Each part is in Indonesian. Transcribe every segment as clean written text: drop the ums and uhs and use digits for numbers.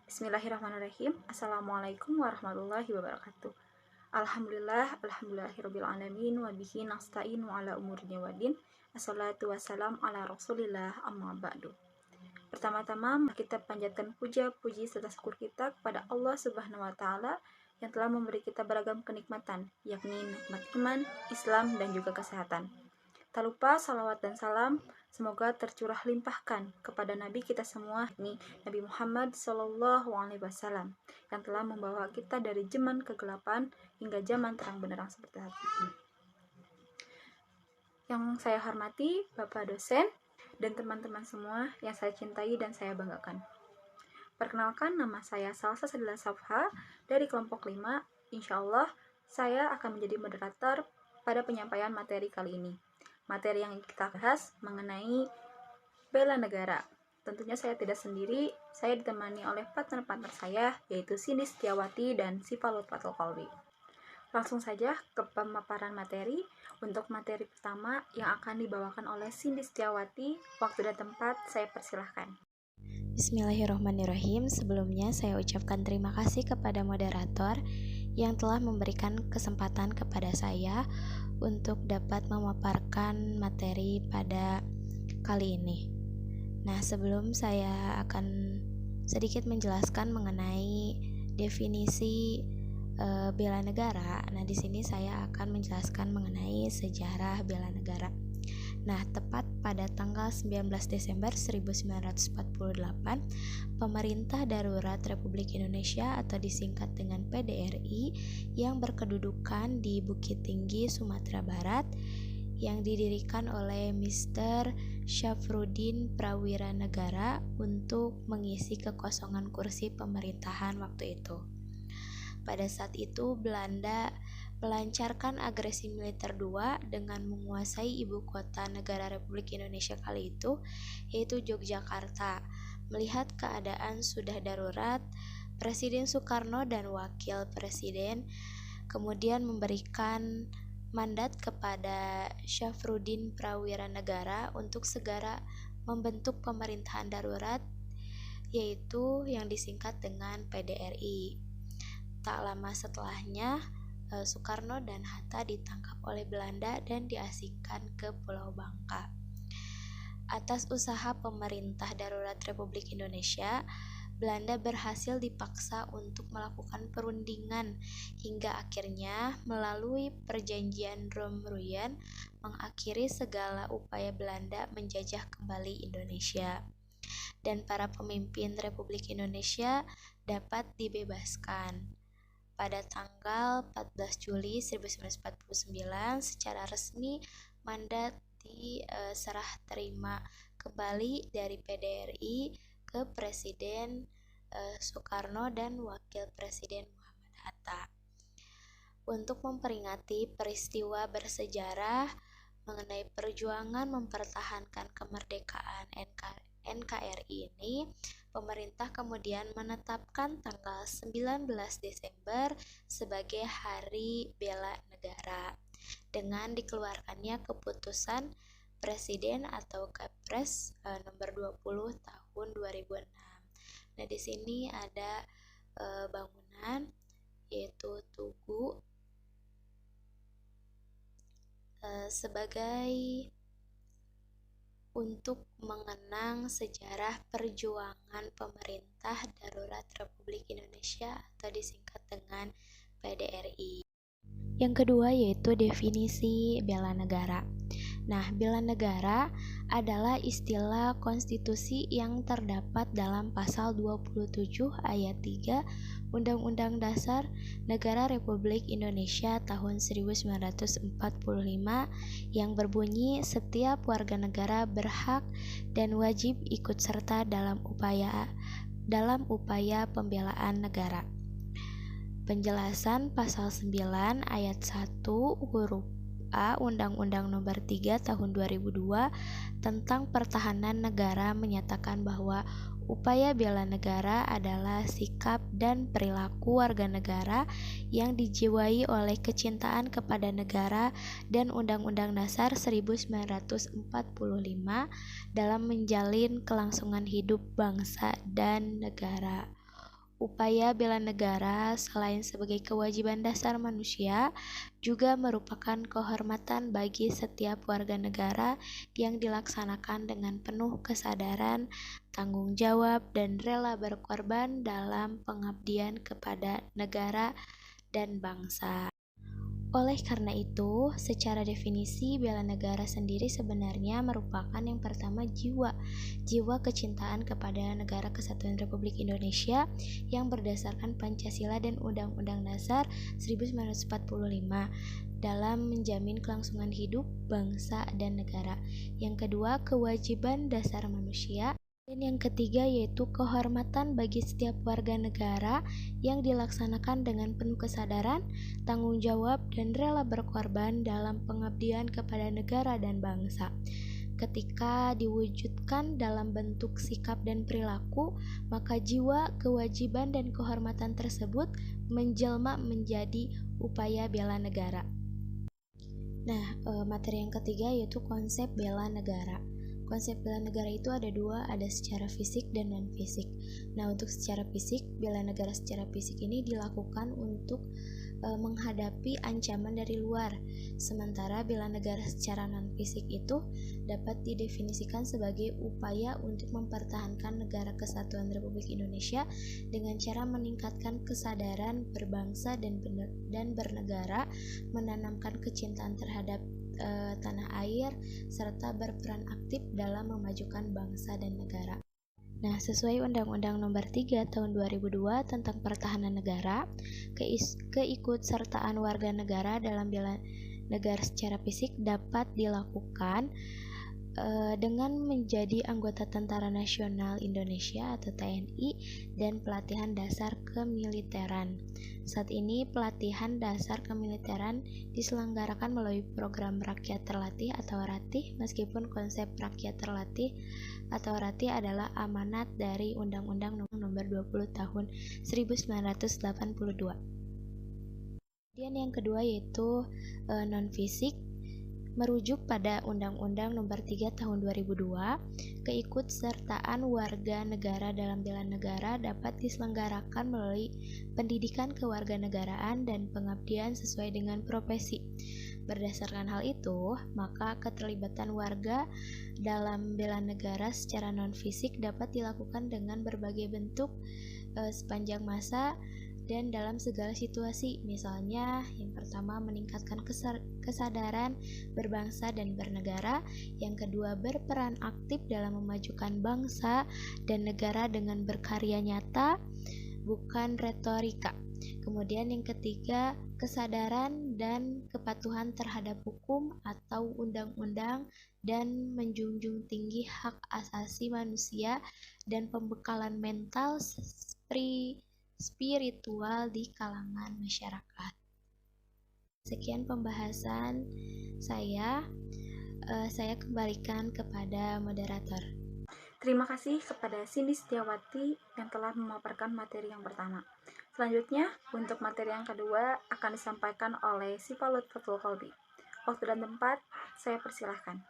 Bismillahirrahmanirrahim. Assalamualaikum warahmatullahi wabarakatuh. Alhamdulillahirabbil alamin wa bihi nasta'inu ala umuri wadin. Assalatu wassalam ala Rasulillah amma ba'du. Pertama-tama kita panjatkan puja-puji serta syukur kita kepada Allah Subhanahu wa taala yang telah memberi kita beragam kenikmatan, yakni nikmat iman, Islam dan juga kesehatan. Tak lupa salawat dan salam semoga tercurah limpahkan kepada Nabi kita semua, yakni Nabi Muhammad SAW, yang telah membawa kita dari zaman kegelapan hingga zaman terang benderang seperti saat ini. Yang saya hormati Bapak dosen dan teman-teman semua yang saya cintai dan saya banggakan. Perkenalkan, nama saya Salsa Sadila Safha dari kelompok 5. Insya Allah saya akan menjadi moderator pada penyampaian materi kali ini. Materi yang kita bahas mengenai bela negara. Tentunya saya tidak sendiri, saya ditemani oleh partner-partner saya, yaitu Cindy Setiawati dan Siva Lutfatul Qalbi. Langsung saja ke pemaparan materi. Untuk materi pertama yang akan dibawakan oleh Cindy Setiawati, waktu dan tempat saya persilahkan. Bismillahirrahmanirrahim. Sebelumnya saya ucapkan terima kasih kepada moderator yang telah memberikan kesempatan kepada saya untuk dapat memaparkan materi pada kali ini. Nah, sebelum saya akan sedikit menjelaskan mengenai definisi bela negara. Nah, di sini saya akan menjelaskan mengenai sejarah bela negara. Nah, tepat pada tanggal 19 Desember 1948, Pemerintah Darurat Republik Indonesia atau disingkat dengan PDRI yang berkedudukan di Bukit Tinggi, Sumatera Barat yang didirikan oleh Mr. Syafruddin Prawira Negara untuk mengisi kekosongan kursi pemerintahan waktu itu. Pada saat itu Belanda melancarkan agresi militer 2 dengan menguasai ibu kota negara Republik Indonesia kali itu, yaitu Yogyakarta. Melihat keadaan sudah darurat, Presiden Soekarno dan Wakil Presiden kemudian memberikan mandat kepada Syafruddin Prawira Negara untuk segera membentuk pemerintahan darurat, yaitu yang disingkat dengan PDRI. Tak lama setelahnya, Soekarno dan Hatta ditangkap oleh Belanda dan diasingkan ke Pulau Bangka. Atas usaha pemerintah darurat Republik Indonesia, Belanda berhasil dipaksa untuk melakukan perundingan hingga akhirnya melalui perjanjian Romruyen mengakhiri segala upaya Belanda menjajah kembali Indonesia. Dan para pemimpin Republik Indonesia dapat dibebaskan. Pada tanggal 14 Juli 1949 secara resmi mandat diserah terima kembali dari PDRI ke Presiden Soekarno dan Wakil Presiden Muhammad Hatta. Untuk memperingati peristiwa bersejarah mengenai perjuangan mempertahankan kemerdekaan NKRI ini, pemerintah kemudian menetapkan tanggal 19 Desember sebagai Hari Bela Negara dengan dikeluarkannya keputusan Presiden atau Kepres nomor 20 tahun 2006. Nah, di sini ada bangunan yaitu Tugu sebagai untuk mengenang sejarah perjuangan pemerintah darurat Republik Indonesia atau disingkat dengan PDRI. Yang kedua yaitu definisi bela negara. Nah, bela negara adalah istilah konstitusi yang terdapat dalam pasal 27 ayat 3 Undang-Undang Dasar Negara Republik Indonesia tahun 1945 yang berbunyi setiap warga negara berhak dan wajib ikut serta dalam upaya pembelaan negara. Penjelasan pasal 9 ayat 1 huruf A Undang-Undang Nomor 3 Tahun 2002 tentang Pertahanan Negara menyatakan bahwa upaya bela negara adalah sikap dan perilaku warga negara yang dijiwai oleh kecintaan kepada negara dan Undang-Undang Dasar 1945 dalam menjalin kelangsungan hidup bangsa dan negara. Upaya bela negara selain sebagai kewajiban dasar manusia, juga merupakan kehormatan bagi setiap warga negara yang dilaksanakan dengan penuh kesadaran, tanggung jawab, dan rela berkorban dalam pengabdian kepada negara dan bangsa. Oleh karena itu, secara definisi bela negara sendiri sebenarnya merupakan yang pertama jiwa kecintaan kepada Negara Kesatuan Republik Indonesia yang berdasarkan Pancasila dan Undang-Undang Dasar 1945 dalam menjamin kelangsungan hidup bangsa dan negara. Yang kedua, kewajiban dasar manusia. Dan yang ketiga yaitu kehormatan bagi setiap warga negara yang dilaksanakan dengan penuh kesadaran, tanggung jawab, dan rela berkorban dalam pengabdian kepada negara dan bangsa. Ketika diwujudkan dalam bentuk sikap dan perilaku, maka jiwa, kewajiban, dan kehormatan tersebut menjelma menjadi upaya bela negara. Nah, materi yang ketiga yaitu konsep bela negara. Konsep bela negara itu ada dua, ada secara fisik dan non-fisik. Nah, untuk secara fisik, bela negara secara fisik ini dilakukan untuk menghadapi ancaman dari luar. Sementara bela negara secara non-fisik itu dapat didefinisikan sebagai upaya untuk mempertahankan Negara Kesatuan Republik Indonesia dengan cara meningkatkan kesadaran berbangsa dan bernegara, menanamkan kecintaan terhadap tanah air, serta berperan aktif dalam memajukan bangsa dan negara. Nah, sesuai Undang-Undang Nomor 3 Tahun 2002 tentang Pertahanan Negara, keikutsertaan warga negara dalam bela negara secara fisik dapat dilakukan dengan menjadi anggota Tentara Nasional Indonesia atau TNI dan pelatihan dasar kemiliteran. Saat ini pelatihan dasar kemiliteran diselenggarakan melalui program Rakyat Terlatih atau RATIH, meskipun konsep Rakyat Terlatih atau RATIH adalah amanat dari Undang-Undang Nomor 20 Tahun 1982. Kemudian yang kedua yaitu non-fisik. Merujuk pada Undang-Undang Nomor 3 Tahun 2002, keikutsertaan warga negara dalam bela negara dapat diselenggarakan melalui pendidikan kewarganegaraan dan pengabdian sesuai dengan profesi. Berdasarkan hal itu, maka keterlibatan warga dalam bela negara secara non-fisik dapat dilakukan dengan berbagai bentuk sepanjang masa dan dalam segala situasi. Misalnya, yang pertama meningkatkan kesadaran berbangsa dan bernegara, yang kedua berperan aktif dalam memajukan bangsa dan negara dengan berkarya nyata, bukan retorika. Kemudian yang ketiga, kesadaran dan kepatuhan terhadap hukum atau undang-undang dan menjunjung tinggi hak asasi manusia dan pembekalan mental spiritual di kalangan masyarakat. Sekian pembahasan saya kembalikan kepada moderator. Terima kasih kepada Cindy Setiawati yang telah memaparkan materi yang pertama. Selanjutnya, untuk materi yang kedua akan disampaikan oleh Syifa Lutfatul Qalbi. Waktu dan tempat, saya persilahkan.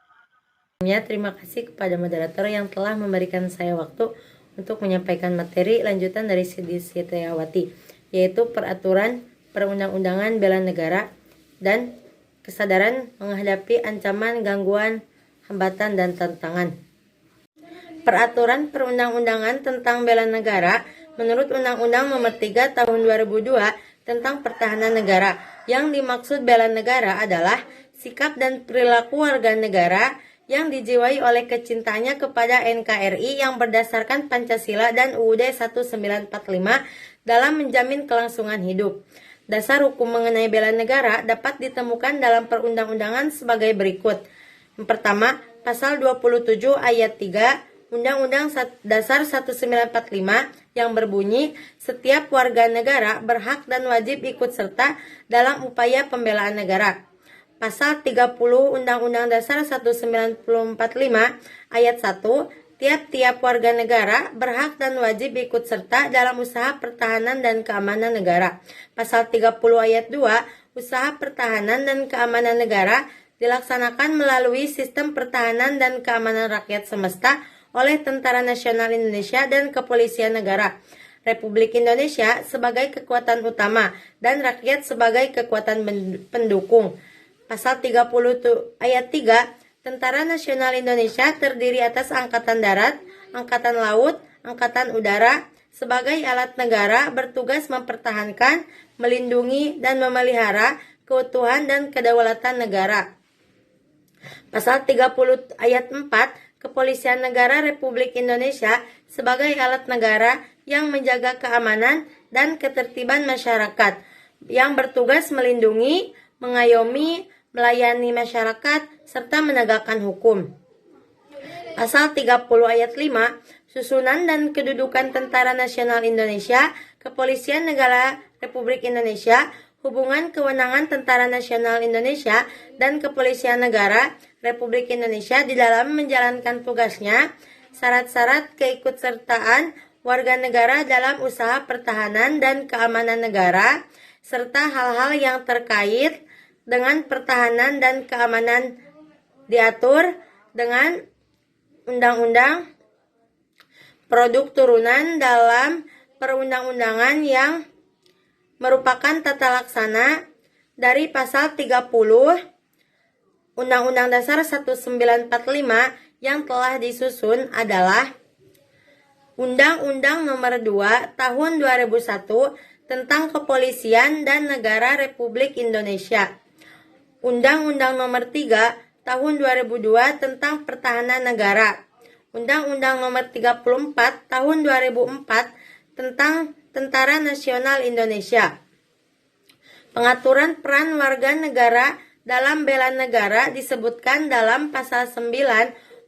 Terima kasih kepada moderator yang telah memberikan saya waktu untuk menyampaikan materi lanjutan dari Cindy Setiawati, yaitu peraturan perundang-undangan bela negara dan kesadaran menghadapi ancaman, gangguan, hambatan, dan tantangan. Peraturan perundang-undangan tentang bela negara menurut Undang-Undang Nomor 3 Tahun 2002 tentang Pertahanan Negara. Yang dimaksud bela negara adalah sikap dan perilaku warga negara yang dijiwai oleh kecintaannya kepada NKRI yang berdasarkan Pancasila dan UUD 1945 dalam menjamin kelangsungan hidup. Dasar hukum mengenai bela negara dapat ditemukan dalam perundang-undangan sebagai berikut. Yang pertama, Pasal 27 Ayat 3 Undang-Undang Dasar 1945 yang berbunyi, setiap warga negara berhak dan wajib ikut serta dalam upaya pembelaan negara. Pasal 30 Undang-Undang Dasar 1945 Ayat 1, tiap-tiap warga negara berhak dan wajib ikut serta dalam usaha pertahanan dan keamanan negara. Pasal 30 Ayat 2, usaha pertahanan dan keamanan negara dilaksanakan melalui sistem pertahanan dan keamanan rakyat semesta oleh Tentara Nasional Indonesia dan Kepolisian Negara. Republik Indonesia sebagai kekuatan utama dan rakyat sebagai kekuatan pendukung. Pasal 30 ayat 3, Tentara Nasional Indonesia terdiri atas Angkatan Darat, Angkatan Laut, Angkatan Udara, sebagai alat negara bertugas mempertahankan, melindungi, dan memelihara keutuhan dan kedaulatan negara. Pasal 30 ayat 4, Kepolisian Negara Republik Indonesia sebagai alat negara yang menjaga keamanan dan ketertiban masyarakat, yang bertugas melindungi, mengayomi, melayani masyarakat, serta menegakkan hukum. Pasal 30 ayat 5, Susunan dan kedudukan Tentara Nasional Indonesia, Kepolisian Negara Republik Indonesia, hubungan kewenangan Tentara Nasional Indonesia dan Kepolisian Negara Republik Indonesia di dalam menjalankan tugasnya, syarat-syarat keikutsertaan warga negara dalam usaha pertahanan dan keamanan negara, serta hal-hal yang terkait dengan pertahanan dan keamanan diatur dengan undang-undang, produk turunan dalam perundang-undangan yang merupakan tata laksana dari pasal 30 Undang-Undang Dasar 1945 yang telah disusun adalah Undang-Undang Nomor 2 Tahun 2001 tentang Kepolisian dan Negara Republik Indonesia, Undang-Undang Nomor 3 Tahun 2002 tentang Pertahanan Negara, Undang-Undang Nomor 34 Tahun 2004 tentang Tentara Nasional Indonesia. Pengaturan peran warga negara dalam bela negara disebutkan dalam pasal 9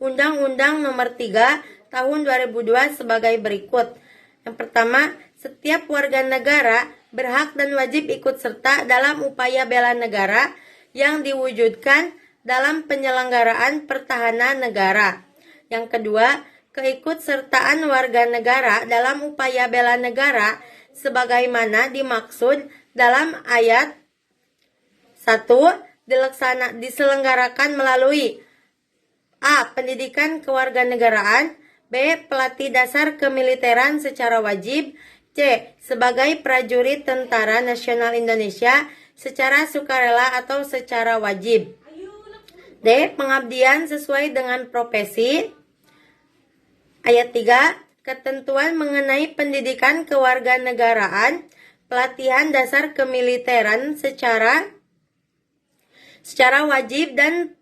Undang-Undang Nomor 3 Tahun 2002 sebagai berikut. Yang pertama, setiap warga negara berhak dan wajib ikut serta dalam upaya bela negara yang diwujudkan dalam penyelenggaraan pertahanan negara. Yang kedua, keikutsertaan warga negara dalam upaya bela negara sebagaimana dimaksud dalam ayat 1 diselenggarakan melalui A. Pendidikan kewarganegaraan, B. Pelatih dasar kemiliteran secara wajib, C. Sebagai prajurit Tentara Nasional Indonesia secara sukarela atau secara wajib, D. Pengabdian sesuai dengan profesi. Ayat 3, ketentuan mengenai pendidikan kewarganegaraan, pelatihan dasar kemiliteran secara wajib dan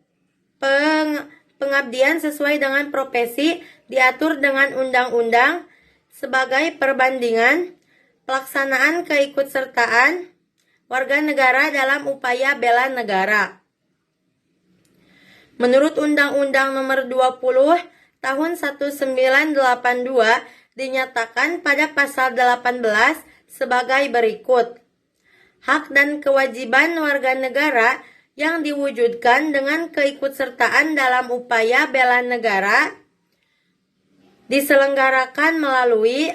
pengabdian sesuai dengan profesi diatur dengan undang-undang sebagai perbandingan pelaksanaan keikutsertaan warga negara dalam upaya bela negara. Menurut Undang-Undang Nomor 20 Tahun 1982 dinyatakan pada pasal 18 sebagai berikut. Hak dan kewajiban warga negara yang diwujudkan dengan keikutsertaan dalam upaya bela negara diselenggarakan melalui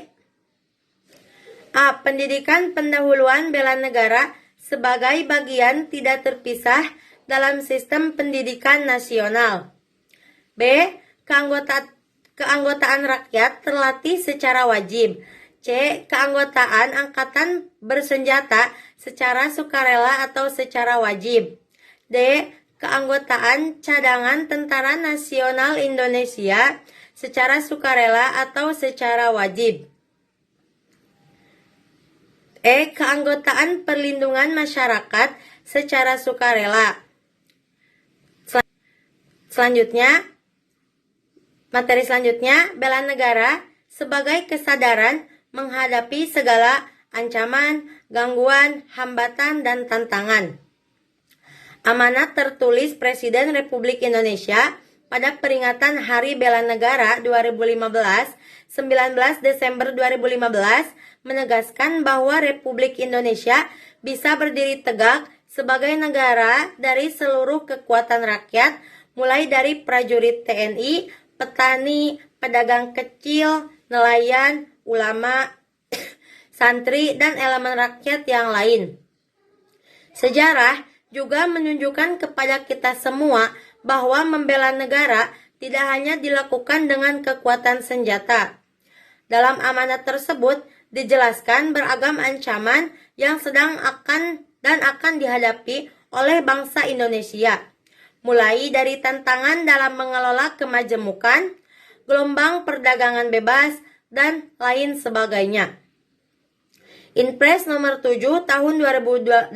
A. Pendidikan pendahuluan bela negara sebagai bagian tidak terpisah dalam sistem pendidikan nasional. B. Keanggotaan rakyat terlatih secara wajib. C. Keanggotaan angkatan bersenjata secara sukarela atau secara wajib. D. Keanggotaan cadangan Tentara Nasional Indonesia secara sukarela atau secara wajib. E. Keanggotaan perlindungan masyarakat secara sukarela. Materi selanjutnya, bela negara sebagai kesadaran menghadapi segala ancaman, gangguan, hambatan, dan tantangan. Amanat tertulis Presiden Republik Indonesia pada peringatan Hari Bela Negara 2015, 19 Desember 2015, menegaskan bahwa Republik Indonesia bisa berdiri tegak sebagai negara dari seluruh kekuatan rakyat, mulai dari prajurit TNI, petani, pedagang kecil, nelayan, ulama, santri, dan elemen rakyat yang lain. Sejarah juga menunjukkan kepada kita semua bahwa membela negara tidak hanya dilakukan dengan kekuatan senjata. Dalam amanat tersebut dijelaskan beragam ancaman yang sedang akan dihadapi oleh bangsa Indonesia, mulai dari tantangan dalam mengelola kemajemukan, gelombang perdagangan bebas, dan lain sebagainya. Inpres nomor 7 tahun 2018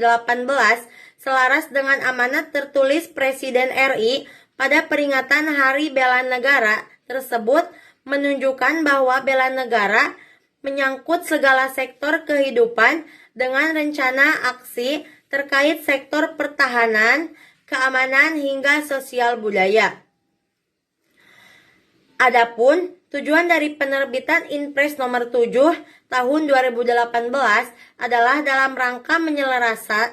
selaras dengan amanat tertulis Presiden RI pada peringatan Hari Bela Negara tersebut menunjukkan bahwa bela negara menyangkut segala sektor kehidupan dengan rencana aksi terkait sektor pertahanan, keamanan hingga sosial budaya. Adapun tujuan dari penerbitan Inpres nomor 7 tahun 2018 adalah dalam rangka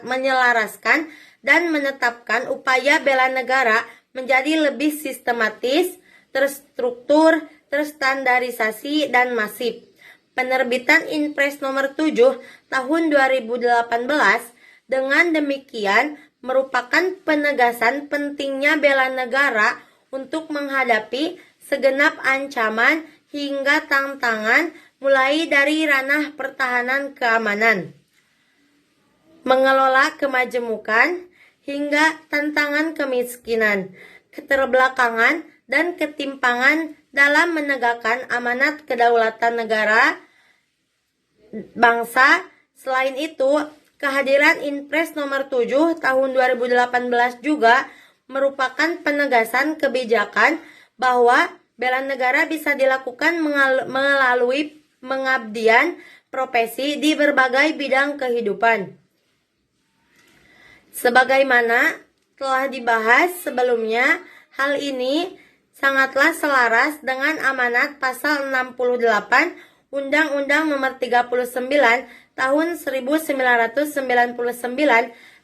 menyelaraskan dan menetapkan upaya bela negara menjadi lebih sistematis, terstruktur, terstandarisasi, dan masif. Penerbitan Inpres nomor 7 tahun 2018 dengan demikian merupakan penegasan pentingnya bela negara untuk menghadapi segenap ancaman hingga tantangan mulai dari ranah pertahanan keamanan, mengelola kemajemukan, hingga tantangan kemiskinan, keterbelakangan, dan ketimpangan dalam menegakkan amanat kedaulatan negara bangsa. Selain itu, kehadiran Inpres nomor 7 tahun 2018 juga merupakan penegasan kebijakan bahwa bela negara bisa dilakukan melalui pengabdian profesi di berbagai bidang kehidupan. Sebagaimana telah dibahas sebelumnya, hal ini sangatlah selaras dengan amanat pasal 68 Undang-Undang Nomor 39 Tahun 1999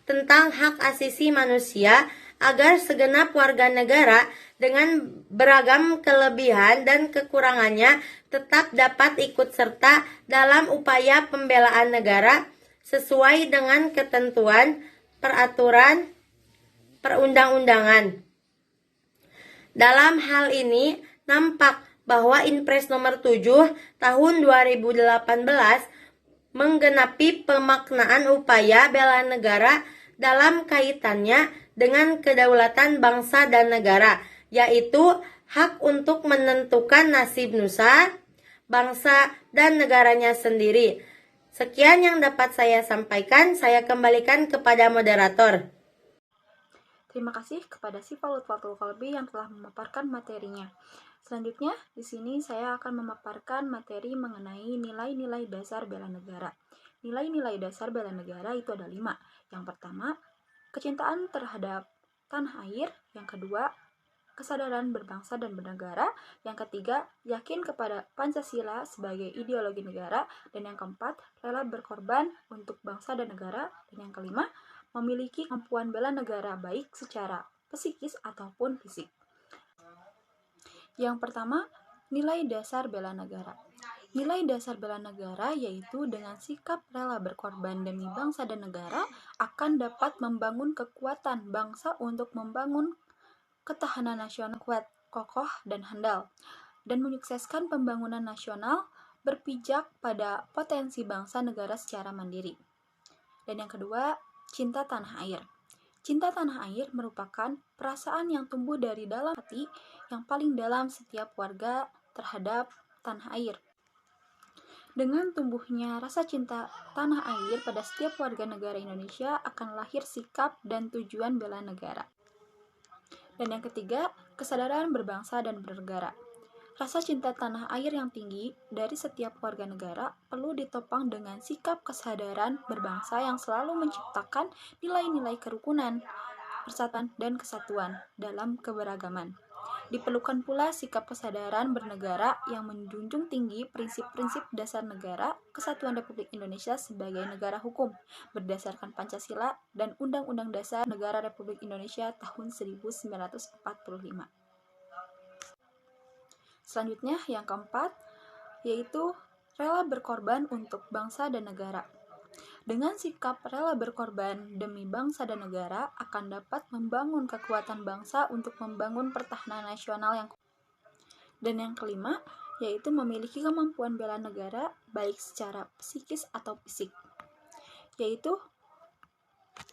tentang hak asasi manusia agar segenap warga negara dengan beragam kelebihan dan kekurangannya tetap dapat ikut serta dalam upaya pembelaan negara sesuai dengan ketentuan peraturan perundang-undangan. Dalam hal ini nampak bahwa Inpres nomor 7 tahun 2018 menggenapi pemaknaan upaya bela negara dalam kaitannya dengan kedaulatan bangsa dan negara, yaitu hak untuk menentukan nasib nusa, bangsa, dan negaranya sendiri. Sekian yang dapat saya sampaikan, saya kembalikan kepada moderator. Terima kasih kepada Syifa Lutfatul Qalbi yang telah memaparkan materinya. Selanjutnya, di sini saya akan memaparkan materi mengenai nilai-nilai dasar bela negara. Nilai-nilai dasar bela negara itu ada 5. Yang pertama, kecintaan terhadap tanah air. Yang kedua, kesadaran berbangsa dan bernegara. Yang ketiga, yakin kepada Pancasila sebagai ideologi negara. Dan yang keempat, rela berkorban untuk bangsa dan negara. Dan yang kelima, memiliki kemampuan bela negara baik secara psikis ataupun fisik. Yang pertama, nilai dasar bela negara. Nilai dasar bela negara yaitu dengan sikap rela berkorban demi bangsa dan negara akan dapat membangun kekuatan bangsa untuk membangun ketahanan nasional kuat, kokoh, dan handal, dan menyukseskan pembangunan nasional berpijak pada potensi bangsa negara secara mandiri. Dan yang kedua, cinta tanah air. Cinta tanah air merupakan perasaan yang tumbuh dari dalam hati yang paling dalam setiap warga terhadap tanah air. Dengan tumbuhnya rasa cinta tanah air pada setiap warga negara Indonesia akan lahir sikap dan tujuan bela negara. Dan yang ketiga, kesadaran berbangsa dan bernegara. Rasa cinta tanah air yang tinggi dari setiap warga negara perlu ditopang dengan sikap kesadaran berbangsa yang selalu menciptakan nilai-nilai kerukunan, persatuan, dan kesatuan dalam keberagaman. Diperlukan pula sikap kesadaran bernegara yang menjunjung tinggi prinsip-prinsip dasar negara Kesatuan Republik Indonesia sebagai negara hukum berdasarkan Pancasila dan Undang-Undang Dasar Negara Republik Indonesia tahun 1945. Selanjutnya, yang keempat, yaitu rela berkorban untuk bangsa dan negara. Dengan sikap rela berkorban demi bangsa dan negara akan dapat membangun kekuatan bangsa untuk membangun pertahanan nasional yang kuat. Dan yang kelima, yaitu memiliki kemampuan bela negara baik secara psikis atau fisik, yaitu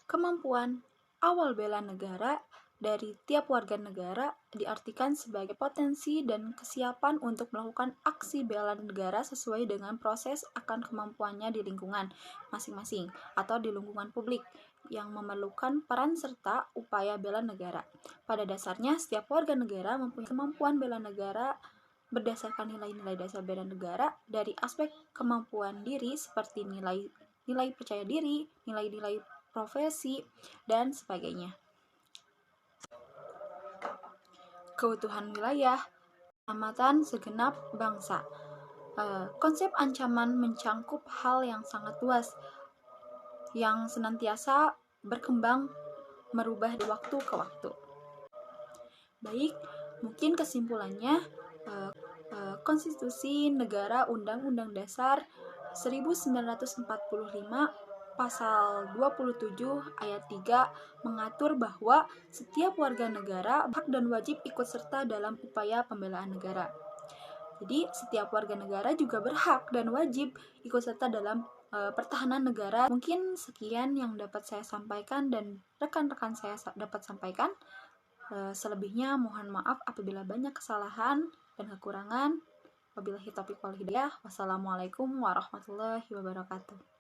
kemampuan awal bela negara dari tiap warga negara diartikan sebagai potensi dan kesiapan untuk melakukan aksi bela negara sesuai dengan proses akan kemampuannya di lingkungan masing-masing atau di lingkungan publik yang memerlukan peran serta upaya bela negara. Pada dasarnya, setiap warga negara mempunyai kemampuan bela negara berdasarkan nilai-nilai dasar bela negara dari aspek kemampuan diri seperti nilai percaya diri, nilai-nilai profesi, dan sebagainya. Keutuhan wilayah, keselamatan segenap bangsa. Konsep ancaman mencangkup hal yang sangat luas, yang senantiasa berkembang merubah dari waktu ke waktu. Baik, mungkin kesimpulannya, Konstitusi Negara Undang-Undang Dasar 1945 Pasal 27 ayat 3 mengatur bahwa setiap warga negara hak dan wajib ikut serta dalam upaya pembelaan negara. Jadi, setiap warga negara juga berhak dan wajib ikut serta dalam pertahanan negara. Mungkin sekian yang dapat saya sampaikan dan rekan-rekan saya dapat sampaikan. Selebihnya mohon maaf apabila banyak kesalahan dan kekurangan. Wabillahi taufiq wal hidayah. Wassalamualaikum warahmatullahi wabarakatuh.